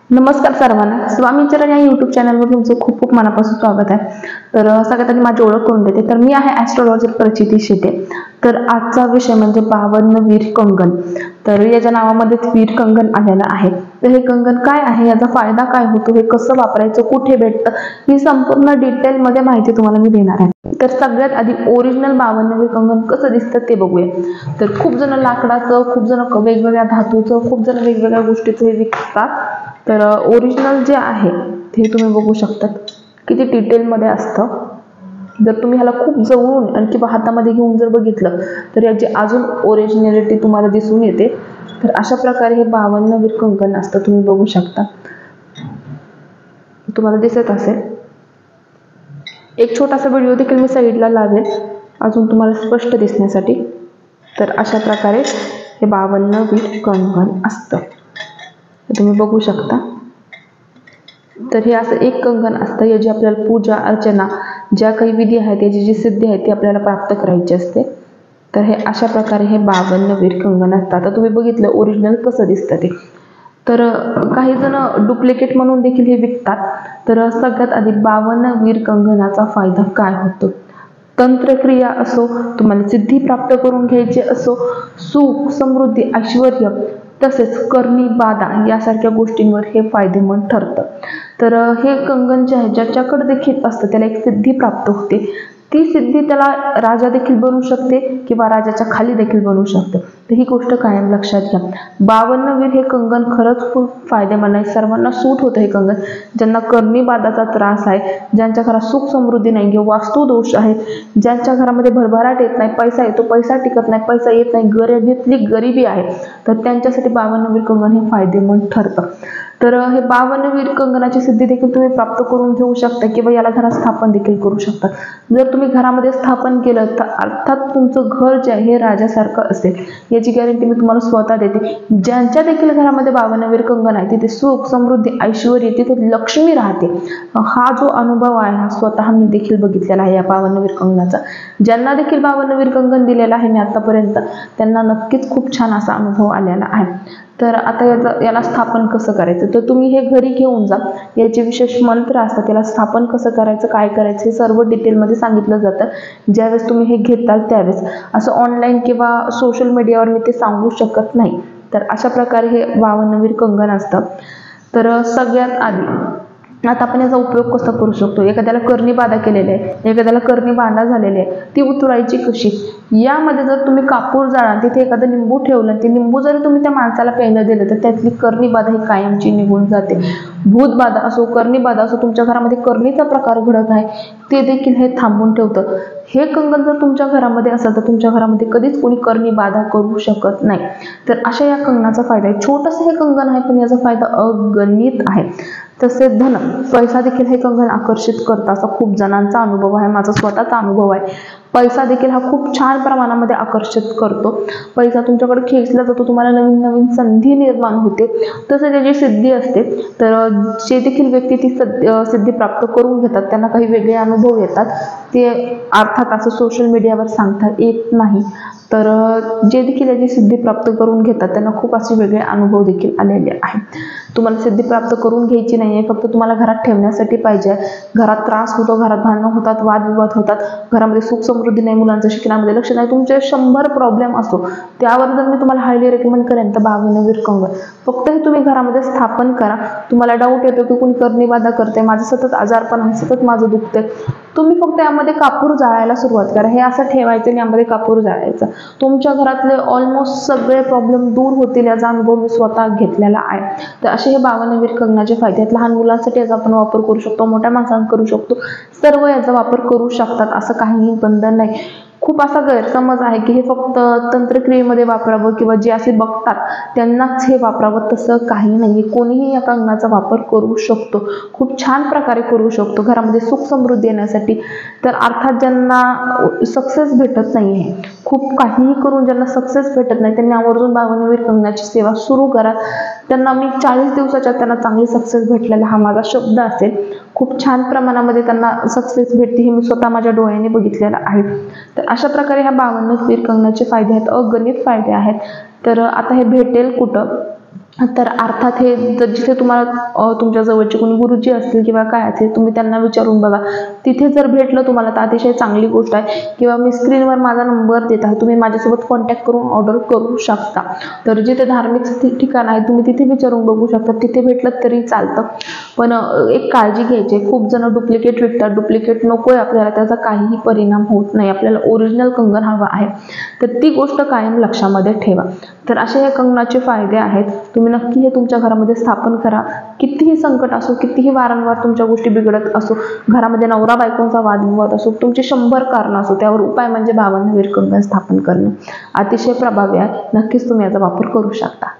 नमस्कार सर्वांना, स्वामी चरण या युट्यूब चॅनलवर तुमचं खूप खूप मनापासून स्वागत आहे। तर सगळ्यात आधी माझी ओळख करून देते, तर मी आहे ॲस्ट्रोलॉजर प्रचिती शेटे। तर आजचा विषय म्हणजे 52 वीर कंगन। तर याच्या नावामध्येच वीर कंगन आलेलं आहे। तर हे कंगन काय आहे, याचा फायदा काय होतो, हे कसं वापरायचं, कुठे भेटतं, ही संपूर्ण डिटेलमध्ये माहिती तुम्हाला मी देणार आहे। तर सगळ्यात आधी ओरिजिनल 52 वीर कंगन कसं दिसतं ते बघूया। तर खूप जण लाकडाचं, खूप जण वेगवेगळ्या धातूचं, खूप जण वेगवेगळ्या गोष्टीचं हे विकतात। तर ओरिजिनल जे आहे ते तुम्ही बघू शकता किती डिटेलमध्ये असतं। जर तुम्ही ह्याला खूप जवळून आणि किंवा हातामध्ये घेऊन जर बघितलं तर याची अजून ओरिजिनॅलिटी तुम्हाला दिसून येते। तर अशा प्रकारे हे 52 वीर कंगन असतं, तुम्ही बघू शकता, तुम्हाला दिसत असेल। एक छोटासा व्हिडिओ देखील मी साईडला लावेल अजून तुम्हाला स्पष्ट दिसण्यासाठी। तर अशा प्रकारे हे 52 वीर कंगन असतं, तुम्ही बघू शकता। तर हे असं एक कंगन असतं, याची आपल्याला पूजा अर्चना ज्या काही विधी आहेत, याची जी सिद्धी आहे ती आपल्याला प्राप्त करायची असते। तर हे अशा प्रकारे हे 52 वीर कंगन असतात। आता तुम्ही बघितलं ओरिजिनल कसं दिसतं ते। तर काही जण डुप्लिकेट म्हणून देखील हे विकतात। तर सगळ्यात आधी 52 वीर कंगनाचा फायदा काय होतो, तंत्रक्रिया असो, तुम्हाला सिद्धी प्राप्त करून घ्यायची असो, सुख समृद्धी ऐश्वर्य तसेच करणी बाधा यासारख्या गोष्टींवर हे फायदेमंद ठरतं। तर हे कंगन जे आहे ज्याच्याकडे देखील असतं त्याला एक सिद्धी प्राप्त होते। ती सिद्धी त्याला राजा देखील बनवू शकते किंवा राजाच्या खाली देखील बनवू शकते। तर ही गोष्ट कायम लक्षात घ्या। 52 वीर हे कंगन खरंच खूप फायदेमंद आहे, सर्वांना सूट होतं हे कंगन। ज्यांना करणी बाधाचा त्रास आहे, ज्यांच्या घरात सुख समृद्धी नाही किंवा वास्तू दोष आहे, ज्यांच्या घरामध्ये भरभराट येत नाही, पैसा येतो पैसा टिकत नाही, पैसा येत नाही, गरिबीतली गरिबी आहे, तर त्यांच्यासाठी 52 वीर कंगन हे फायदेमंद ठरतं। तर हे 52 वीर कंगनाची सिद्धी देखील तुम्ही प्राप्त करून घेऊ शकता किंवा याला घरात स्थापन देखील करू शकता। जर तुम्ही घरामध्ये स्थापन केलं तर अर्थात तुमचं घर जे आहे हे राजासारखं असेल, याची गॅरंटी मी तुम्हाला स्वतः देते। ज्यांच्या देखील घरामध्ये 52 वीर कंगन आहे तिथे सुख समृद्धी ऐश्वर्य, तिथे लक्ष्मी राहते। हा जो अनुभव आहे हा स्वतः मी देखील बघितलेला आहे या 52 वीर कंगनाचा। ज्यांना देखील 52 वीर कंगन दिलेला आहे मी आतापर्यंत, त्यांना नक्कीच खूप छान असा अनुभव आलेला आहे। तर आता याला स्थापन कसं करायचं, तर तुम्ही हे घरी घेऊन जा, याचे विशेष मंत्र असतात, त्याला स्थापन कसं करायचं, काय करायचं हे सर्व डिटेलमध्ये सांगितलं जातं। ज्यावेळेस तुम्ही हे घेताल त्यावेळेस असं ऑनलाईन किंवा सोशल मीडियावर मी ते सांगू शकत नाही। तर अशा प्रकारे हे 52 वीर कंगन असतं। तर सगळ्यात आधी आता आपण याचा उपयोग कसा करू शकतो, एखाद्याला करणी बाधा केलेली आहे, एखाद्याला करणी बाधा झालेली आहे, ती उतरायची कशी। यामध्ये जर तुम्ही कापूर जाळाल, तिथे एखादं लिंबू ठेवलं, ते लिंबू जर तुम्ही त्या माणसाला प्यायला दिलं तर त्यातली करणी बाधा ही कायमची निघून जाते। भूत बाधा असो, करणी बाधा असो, तुमच्या घरामध्ये करणीचा प्रकार घडत आहे ते देखील हे थांबून ठेवतं। हे कंगन जर तुमच्या घरामध्ये असेल तर तुमच्या घरामध्ये कधीच कोणी करणी बाधा करू शकत नाही। तर अशा या कंगनाचा फायदा आहे। छोटंसं हे कंगन आहे पण याचा फायदा अगणित आहे। तसेच धन पैसा देखील हे कंगन आकर्षित करतं, असा खूप जणांचा अनुभव आहे, माझा स्वतःचा अनुभव आहे। पैसा देखील हा खूप छान प्रमाणामध्ये आकर्षित करतो, पैसा तुमच्याकडे खेचला जातो, तुम्हाला नवीन नवीन संधी निर्माण होते। तसं त्याची सिद्धी असते। तर जे देखील व्यक्ती ती सिद्धी प्राप्त करून घेतात त्यांना काही वेगळे अनुभव येतात, ते अर्थात असं सोशल मीडियावर सांगता येत नाही। तर जे देखील याची सिद्धी प्राप्त करून घेतात त्यांना खूप असे वेगळे अनुभव देखील आलेले आहेत। तुम्हाला सिद्धी प्राप्त करून घ्यायची नाहीये, फक्त तुम्हाला घरात ठेवण्यासाठी पाहिजे। घरात त्रास होतो, घरात भांडणं होतात, वादविवाद होतात, घरामध्ये सुख समृद्धी नाही, मुलांच्या शिक्षणामध्ये लक्ष नाही, तुमचे 100 प्रॉब्लेम असतो, त्यावर जर मी तुम्हाला हायली रेकमेंड करेन तर 52 वीर कंगन फक्त हे तुम्ही घरामध्ये स्थापन करा। तुम्हाला डाऊट येतो की कोणी करणी बाधा करते, माझं सतत आजारपण आहे, सतत माझं दुखतंय, तुम्ही फक्त यामध्ये कापूर जाळायला सुरुवात करा। हे असं ठेवायचं आणि यामध्ये कापूर जाळायचं, तुमच्या घरातले ऑलमोस्ट सगळे प्रॉब्लेम दूर होतील, याचा अनुभव मी स्वतः घेतलेला आहे। तर असे हे 52 वीर कंगनाचे फायदे आहेत। लहान मुलांसाठी याचा आपण वापर करू शकतो, मोठ्या माणसांना करू शकतो, सर्व याचा वापर करू शकतात, असं काहीही बंधन नाही। खूप असा गैरसमज आहे की हे फक्त तंत्रक्रियेमध्ये वापरावं किंवा जे असे बघतात त्यांनाच हे वापरावं, तसं काही नाही। कोणीही या कंगनाचा वापर करू शकतो, खूप छान प्रकारे करू शकतो घरामध्ये सुख समृद्धी येण्यासाठी। तर अर्थात ज्यांना सक्सेस भेटत नाही आहे, खूप काहीही करून ज्यांना सक्सेस भेटत नाही, त्यांनी आवर्जून 52 वीर कंगनाची सेवा सुरू करा। त्यांना मी 40 दिवसाच्या त्यांना चांगली सक्सेस भेटलेला हा माझा शब्द असेल। खूप छान प्रमाणामध्ये त्यांना सक्सेस भेटते, हे मी स्वतः माझ्या डोळ्याने बघितलेलं आहे। तर अशा प्रकारे ह्या 52 वीर कंगनाचे फायदे आहेत, अगणित फायदे आहेत। तर आता हे भेटेल कुठं, तर अर्थात हे जर जिथे तुम्हाला तुमच्या जवळचे कोणी गुरुजी असतील किंवा काय असेल, तुम्ही त्यांना विचारून बघा. तिथे जर भेटलं तुम्हाला तर अतिशय चांगली गोष्ट आहे. किंवा मी स्क्रीनवर माझा नंबर देत आहे, तुम्ही माझ्यासोबत कॉन्टॅक्ट करून ऑर्डर करू शकता. तर जिथे धार्मिक ठिकाण आहे तुम्ही तिथे विचारून बघू शकता, तिथे भेटलं तरी चालतं. पण एक काळजी घ्यायची, खूप जण डुप्लिकेट विकतात. डुप्लिकेट नकोय आपल्याला, त्याचा काहीही परिणाम होत नाही. आपल्याला ओरिजिनल कंगन हवा आहे, तर ती गोष्ट कायम लक्षामध्ये ठेवा. तर असे हे कंगनाचे फायदे आहेत. तुम्ही नक्की हे तुमच्या घरामध्ये स्थापन करा. कितीही संकट असो, कितीही वारंवार तुमच्या गोष्टी बिघडत असो, घरामध्ये नवरा बायकोंचा वादविवाद असो, तुमची 100 कारणं असो, त्यावर उपाय म्हणजे 52 वीर कंगन स्थापन करणं अतिशय प्रभावी आहे. नक्कीच तुम्ही याचा वापर करू शकता.